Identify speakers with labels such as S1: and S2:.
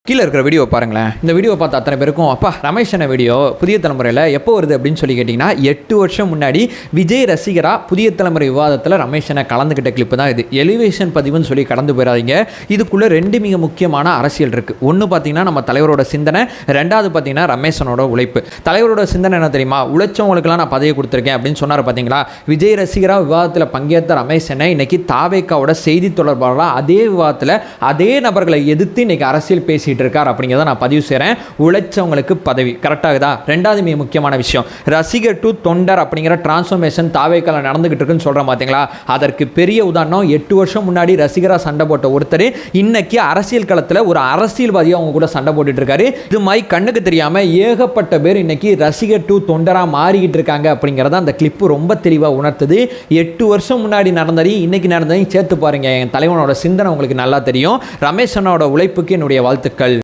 S1: கீழே இருக்கிற வீடியோ பாருங்களேன். இந்த வீடியோ பார்த்த அத்தனை பேருக்கும் அப்பா ரமேஷ் அண்ணன் வீடியோ புதிய தலைமுறையில் எப்போ வருது அப்படின்னு சொல்லி கேட்டிங்கன்னா 8 வருஷம் முன்னாடி விஜய் ரசிகரா புதிய தலைமுறை விவாதத்தில் ரமேஷ் அண்ணன் கலந்துக்கிட்ட கிளிப்பு தான் இது. எலிவேஷன் பதிவுன்னு சொல்லி கடந்து போயிடாதீங்க. இதுக்குள்ளே 2 மிக முக்கியமான அரசியல் இருக்குது. ஒன்று பார்த்தீங்கன்னா நம்ம தலைவரோட சிந்தனை, 2வது பார்த்தீங்கன்னா ரமேஷனோட உழைப்பு. தலைவரோட சிந்தனை என்ன தெரியுமா? உழைச்சவங்களுக்கெல்லாம் நான் பதவி கொடுத்துருக்கேன் அப்படின்னு சொன்னார் பார்த்தீங்களா. விஜய் ரசிகரா விவாதத்தில் பங்கேற்ற ரமேஷ் அண்ணன் இன்னைக்கு தாவேக்காவோட செய்தி தொடர்பாளராக அதே விவாதத்தில் அதே நபர்களை எதிர்த்து இன்னைக்கு அரசியல் பேசிட்டு இருக்கார் அப்படிங்கிறத நான் பதிவு செய்கிறேன். உழைச்சவங்களுக்கு பதவி கரெக்டாகுதா? 2வது மிக முக்கியமான விஷயம், ரசிகர் டு தொண்டர் அப்படிங்கிற டிரான்ஸ்ஃபர்மேஷன் தாவேக்கால நடந்துகிட்டு இருக்குன்னு சொல்கிறேன் பார்த்தீங்களா. அதற்கு பெரிய உதாரணம் 8 வருஷம் முன்னாடி ரசிகராக சண்டை போட்ட ஒருத்தர் இன்னைக்கு அரசியல் களத்தில் ஒரு அரசியல்வாதியாக அவங்க கூட சண்டை போட்டுட்டு இருக்காரு. இது மாதிரி கண்ணுக்கு தெரியாமல் ஏகப்பட்ட பேர் இன்னைக்கு ரசிகர் டு தொண்டராக மாறிக்கிட்டு இருக்காங்க அப்படிங்கிறத அந்த கிளிப்பு ரொம்ப தெளிவாக உணர்த்துது. 8 வருஷம் முன்னாடி நடந்தது இன்னைக்கு நடந்ததையும் சேர்த்து பாருங்க. என் தலைவனோட சிந்தனை உங்களுக்கு நல்லா தெரியும். ரமேஷ் அண்ணாவோட உழைப்புக்கு என்னுடைய வாழ்த்துக்கள்.